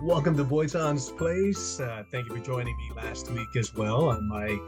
Welcome to Boyton's Place. Thank you for joining me last week as well on my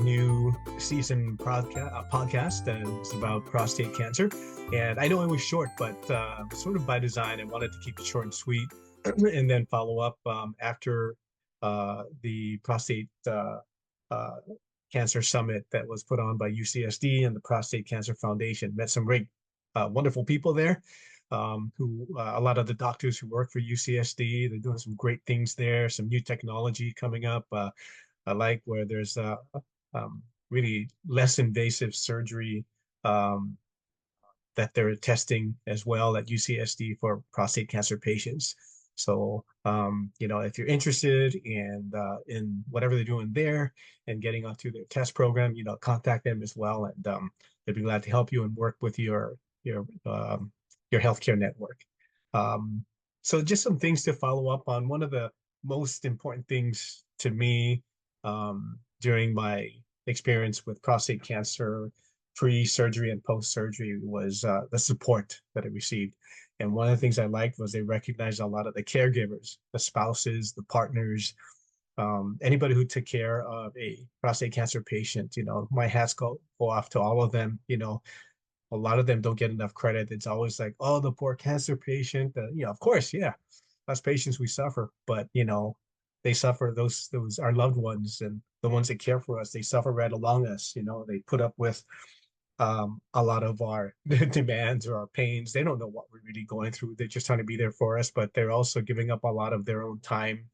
new season podcast. It's about prostate cancer. And I know it was short, but sort of by design, I wanted to keep it short and sweet and then follow up after the prostate uh, cancer summit that was put on by UCSD and the Prostate Cancer Foundation. Met some great, wonderful people there who a lot of the doctors who work for UCSD, they're doing some great things there, some new technology coming up. I like where there's really less invasive surgery um, that they're testing as well at UCSD for prostate cancer patients. So, if you're interested in whatever they're doing there and getting onto their test program, contact them as well, and they'd be glad to help you and work with your healthcare network. Um, so, just some things to follow up on. One of the most important things to me during my experience with prostate cancer pre-surgery and post-surgery was the support that I received. And one of the things I liked was they recognized a lot of the caregivers, the spouses, the partners, anybody who took care of a prostate cancer patient. My hats go off to all of them. A lot of them don't get enough credit. It's always like, oh, the poor cancer patient. Of course, yeah, as patients we suffer, but they suffer. Those our loved ones and the ones that care for us. They suffer right along us. They put up with a lot of our demands or our pains. They don't know what we're really going through. They're just trying to be there for us, but they're also giving up a lot of their own time,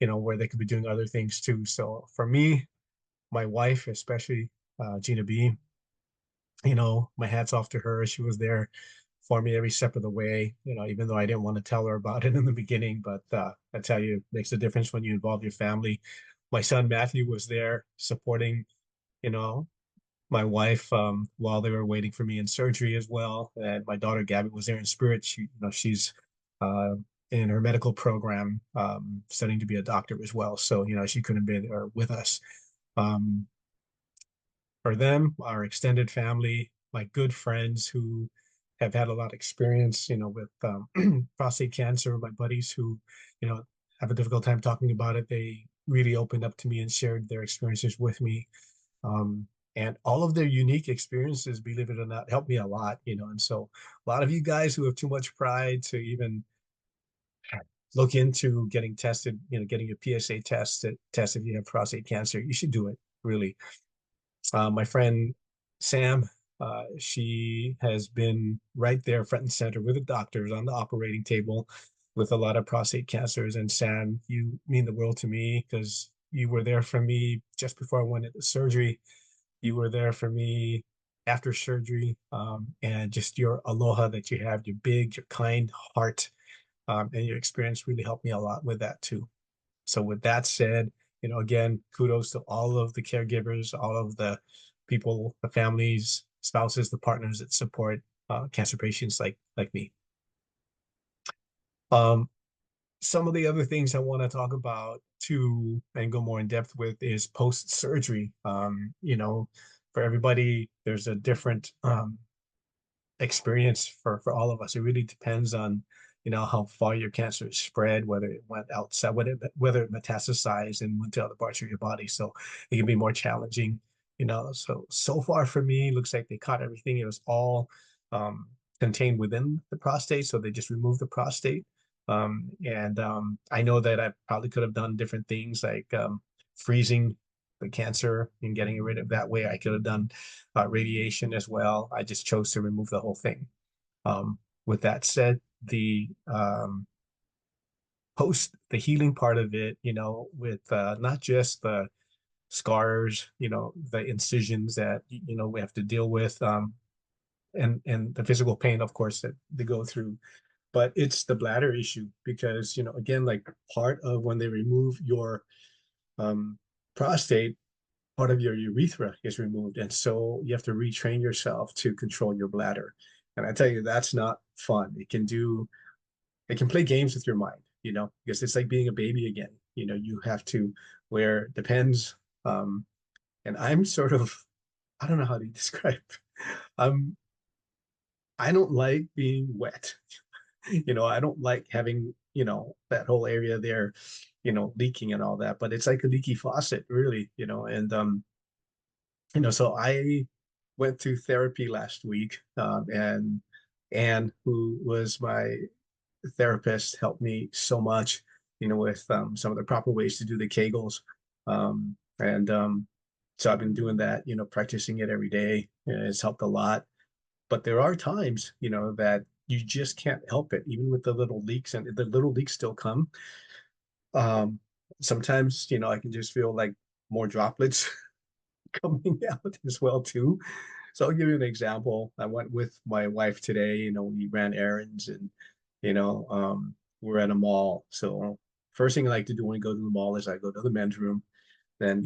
where they could be doing other things too. So for me, my wife, especially Gina B, my hat's off to her. She was there for me every step of the way, even though I didn't want to tell her about it in the beginning, but I tell you, it makes a difference when you involve your family. My son Matthew was there supporting, you know, my wife while they were waiting for me in surgery as well. And my daughter Gabby was there in spirit. She's uh, in her medical program, studying to be a doctor as well. So, she couldn't be there with us. Um, for them, our extended family, my good friends who have had a lot of experience, with prostate cancer, my buddies who, you know, have a difficult time talking about it. They really opened up to me and shared their experiences with me. And all of their unique experiences, believe it or not, helped me a lot, And so a lot of you guys who have too much pride to even look into getting tested, getting a PSA test if you have prostate cancer, you should do it, really. My friend Sam, she has been right there front and center with the doctors on the operating table with a lot of prostate cancers. And Sam, you mean the world to me because you were there for me just before I went into surgery. You were there for me after surgery, and just your aloha that you have, your big, your kind heart, and your experience really helped me a lot with that too. So with that said, again, kudos to all of the caregivers, all of the people, the families, spouses, the partners that support cancer patients like me. Um, some of the other things I want to talk about too and go more in depth with is post-surgery. For everybody, there's a different experience for all of us. It really depends on, how far your cancer is spread, whether it went outside, whether it metastasized and went to other parts of your body. So it can be more challenging, So far for me, looks like they caught everything. It was all um, contained within the prostate, so they just removed the prostate. And I know that I probably could have done different things like freezing the cancer and getting rid of that way. I could have done radiation as well. I just chose to remove the whole thing. With that said, the healing part of it, with not just the scars, the incisions that we have to deal with, and the physical pain, of course, that they go through, but it's the bladder issue because again, like part of when they remove your um, prostate, part of your urethra is removed. And so you have to retrain yourself to control your bladder. And I tell you, that's not fun. It can play games with your mind, because it's like being a baby again. You have to wear depends. Um, and I'm sort of, I don't know how to describe. Um, I don't like being wet. I don't like having, that whole area there, leaking and all that, but it's like a leaky faucet, really, and so I went through therapy last week, and Anne, who was my therapist, helped me so much, with some of the proper ways to do the Kegels. And So I've been doing that, practicing it every day. And it's helped a lot. But there are times, that you just can't help it, even with the little leaks, and the little leaks still come. Um, Sometimes, I can just feel like more droplets coming out as well too. So I'll give you an example. I went with my wife today, we ran errands and, you know, um, we're at a mall. So first thing I like to do when I go to the mall is I go to the men's room, then,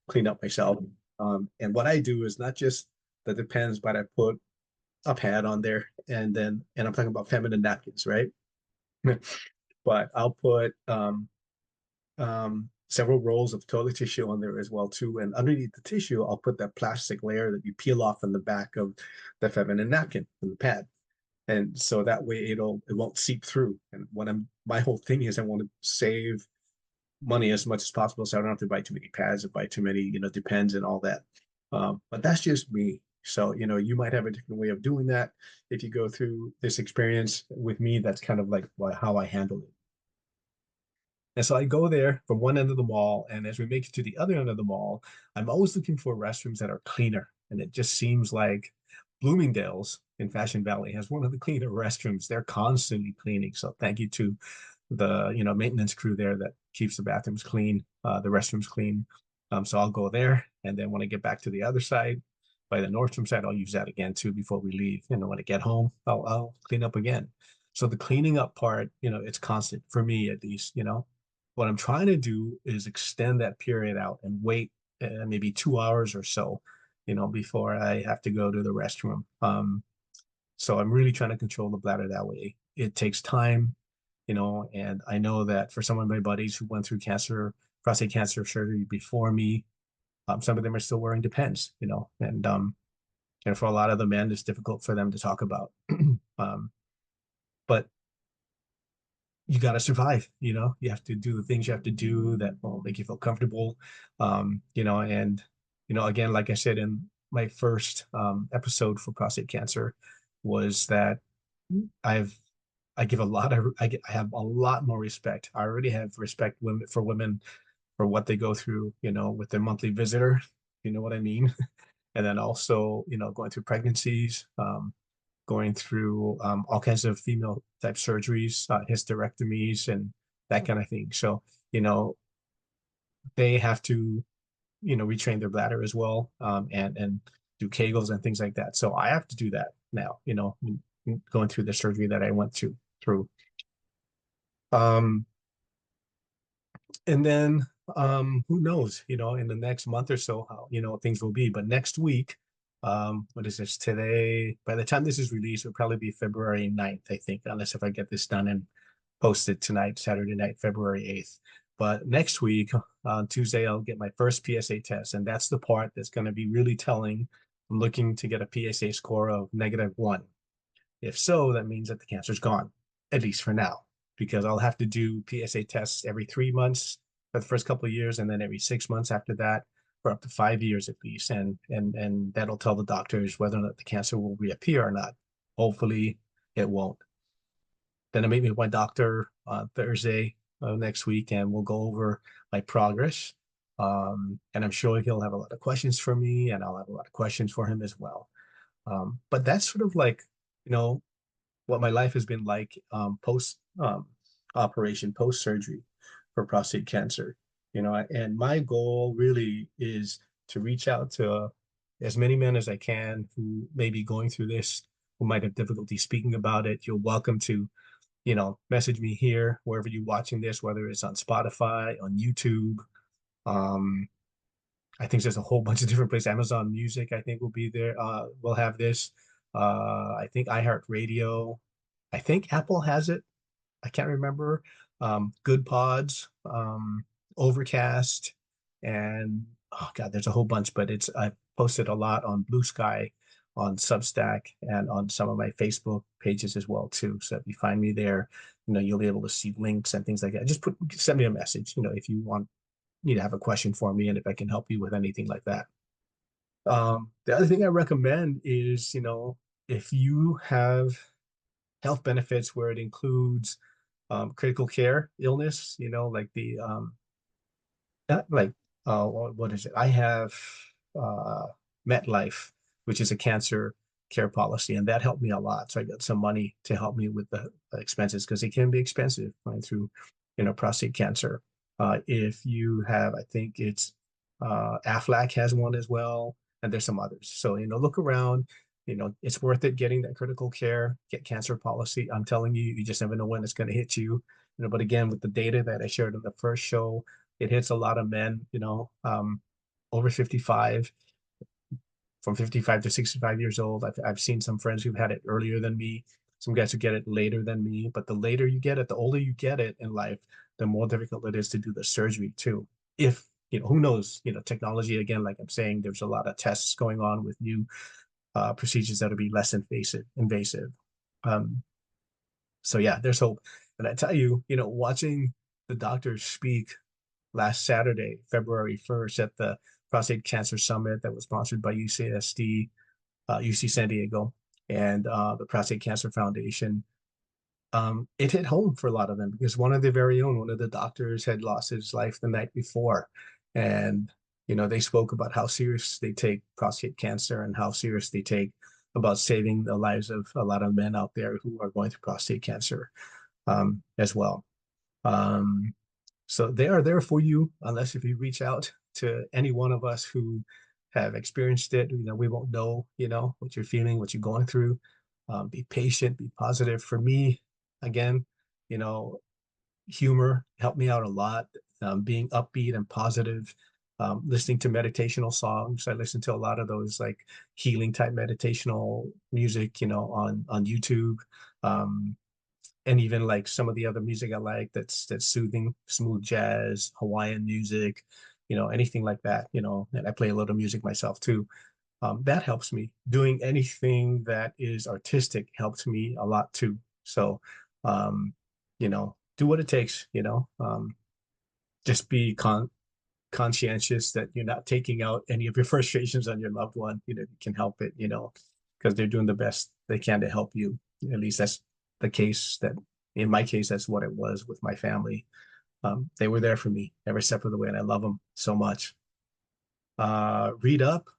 clean up myself. And what I do is not just the Depends, but I put a pad on there and I'm talking about feminine napkins, right? But I'll put several rolls of toilet tissue on there as well too. And underneath the tissue, I'll put that plastic layer that you peel off in the back of the feminine napkin in the pad. And so that way it won't seep through. And my whole thing is I want to save money as much as possible, so I don't have to buy too many pads or buy too many, Depends and all that. But that's just me. So, you might have a different way of doing that. If you go through this experience with me, that's kind of like how I handle it. And so I go there from one end of the mall, and as we make it to the other end of the mall, I'm always looking for restrooms that are cleaner. And it just seems like Bloomingdale's in Fashion Valley has one of the cleaner restrooms. They're constantly cleaning. So thank you to the maintenance crew there that keeps the bathrooms clean, the restrooms clean. So I'll go there, and then when I get back to the other side, by the Nordstrom side, I'll use that again too before we leave. When I get home, I'll clean up again. So the cleaning up part, it's constant for me at least. What I'm trying to do is extend that period out and wait maybe 2 hours or so, before I have to go to the restroom. So I'm really trying to control the bladder that way. It takes time, and I know that for some of my buddies who went through prostate cancer surgery before me, some of them are still wearing Depends, and for a lot of the men, it's difficult for them to talk about. um, but you got to survive, you have to do the things you have to do that will make you feel comfortable. And again, like I said in my first episode for prostate cancer, was that I've I give a lot of I have a lot more respect. I already have respect for women for what they go through, with their monthly visitor, you know what I mean? And then also, going through pregnancies, going through all kinds of female type surgeries, hysterectomies, and that kind of thing. So, you know, they have to, retrain their bladder as well, and do Kegels and things like that. So I have to do that now, going through the surgery that I went through. Um, and then who knows, in the next month or so how, things will be. But next week, what is this today? By the time this is released, it'll probably be February 9th, I think, unless if I get this done and posted tonight, Saturday night, February 8th. But next week, on Tuesday, I'll get my first PSA test, and that's the part that's going to be really telling. I'm looking to get a PSA score of -1. If so, that means that the cancer's gone, at least for now, because I'll have to do PSA tests every 3 months for the first couple of years, and then every 6 months after that for up to 5 years at least. And that'll tell the doctors whether or not the cancer will reappear or not. Hopefully, it won't. Then I meet with my doctor on Thursday next week, and we'll go over my progress. And I'm sure he'll have a lot of questions for me, and I'll have a lot of questions for him as well. But that's sort of like, you know, what my life has been like post operation, post surgery for prostate cancer. And my goal really is to reach out to as many men as I can who may be going through this, who might have difficulty speaking about it. You're welcome to, message me here, wherever you're watching this, whether it's on Spotify, on YouTube. Um, I think there's a whole bunch of different places. Amazon Music, I think, will be there. We'll have this. I think iHeartRadio. I think Apple has it. I can't remember. Good Pods, Overcast, and oh God, there's a whole bunch. But I posted a lot on Blue Sky, on Substack and on some of my Facebook pages as well too. So if you find me there, you'll be able to see links and things like that. Just send me a message, if you want me to have a question for me and if I can help you with anything like that. The other thing I recommend is, if you have health benefits where it includes critical care illness, like the not like what is it? I have uh MetLife, which is a cancer care policy, and that helped me a lot. So I got some money to help me with the expenses because it can be expensive going through, prostate cancer. If you have, I think it's Aflac has one as well, and there's some others. So, look around. It's worth it getting that critical care, get cancer policy. I'm telling you, you just never know when it's going to hit you. But again, with the data that I shared in the first show, it hits a lot of men, over 55, from 55 to 65 years old. I've seen some friends who've had it earlier than me, some guys who get it later than me. But the later you get it, the older you get it in life, the more difficult it is to do the surgery too. If, who knows, technology, again, like I'm saying, there's a lot of tests going on with new procedures that'll be less invasive. Um, so yeah, there's hope. And I tell you, watching the doctors speak last Saturday, February 1st, at the Prostate Cancer Summit that was sponsored by UCSD, UC San Diego, and the Prostate Cancer Foundation. It hit home for a lot of them because one of their very own, one of the doctors had lost his life the night before. And, they spoke about how serious they take prostate cancer and how serious they take about saving the lives of a lot of men out there who are going through prostate cancer as well. So they are there for you, unless if you reach out to any one of us who have experienced it. We won't know, what you're feeling, what you're going through. Be patient, be positive. For me, again, you know, humor helped me out a lot. Being upbeat and positive, listening to meditational songs. I listen to a lot of those like healing type meditational music, on YouTube. Um, and even like some of the other music I like that's soothing, smooth jazz, Hawaiian music, anything like that, and I play a little music myself too. That helps me. Doing anything that is artistic helps me a lot too. So, do what it takes, just be conscientious that you're not taking out any of your frustrations on your loved one, you can help it, because they're doing the best they can to help you. At least that's the case that in my case, that's what it was with my family. They were there for me every step of the way, and I love them so much. Read up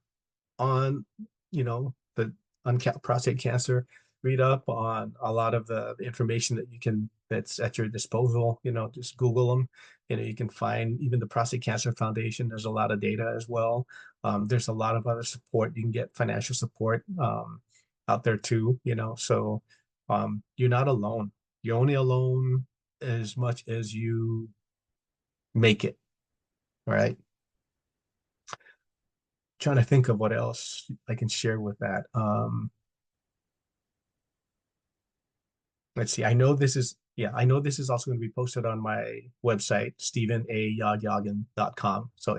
on, the uncapped prostate cancer. Read up on a lot of the information that's at your disposal. Just Google them. You can find even the Prostate Cancer Foundation. There's a lot of data as well. There's a lot of other support. You can get financial support out there too. So you're not alone. You're only alone as much as you make it. All right. Trying to think of what else I can share with that. Let's see. I know this is also going to be posted on my website, stevenayagyagan.com. So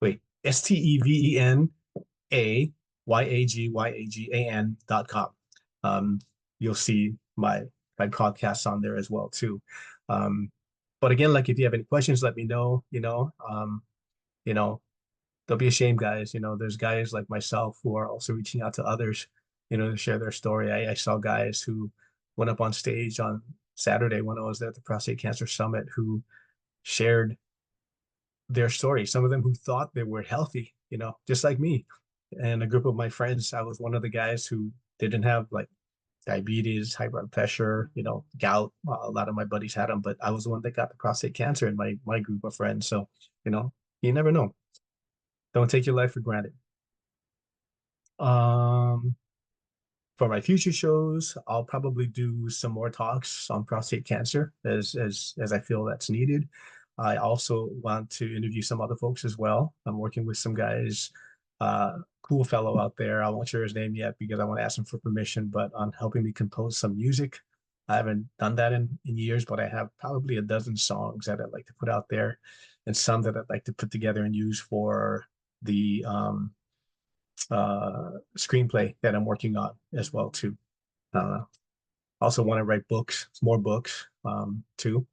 wait, STEVENAYAGYAGAN.com. You'll see my podcasts on there as well too. But again, like if you have any questions, let me know, you know, don't be ashamed, guys. There's guys like myself who are also reaching out to others, to share their story. I saw guys who went up on stage on Saturday when I was there at the Prostate Cancer Summit who shared their story. Some of them who thought they were healthy, just like me. And a group of my friends, I was one of the guys who didn't have like diabetes, high blood pressure, gout. A lot of my buddies had them, but I was the one that got the prostate cancer in my group of friends. So, you never know. Don't take your life for granted. Um, for my future shows, I'll probably do some more talks on prostate cancer as I feel that's needed. I also want to interview some other folks as well. I'm working with some guys, cool fellow out there. I won't share his name yet because I want to ask him for permission, but on helping me compose some music. I haven't done that in years, but I have probably a dozen songs that I'd like to put out there and some that I'd like to put together and use for the screenplay that I'm working on as well too. Also want to write books, more books too.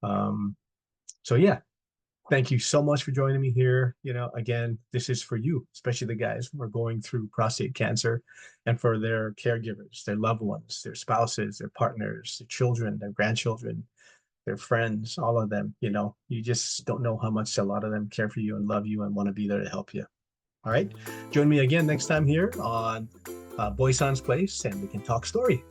Um, so yeah, thank you so much for joining me here. Again, this is for you, especially the guys who are going through prostate cancer, and for their caregivers, their loved ones, their spouses, their partners, their children, their grandchildren, their friends, all of them. You just don't know how much a lot of them care for you and love you and want to be there to help you. All right. Join me again next time here on Boy Sans Place, and we can talk story.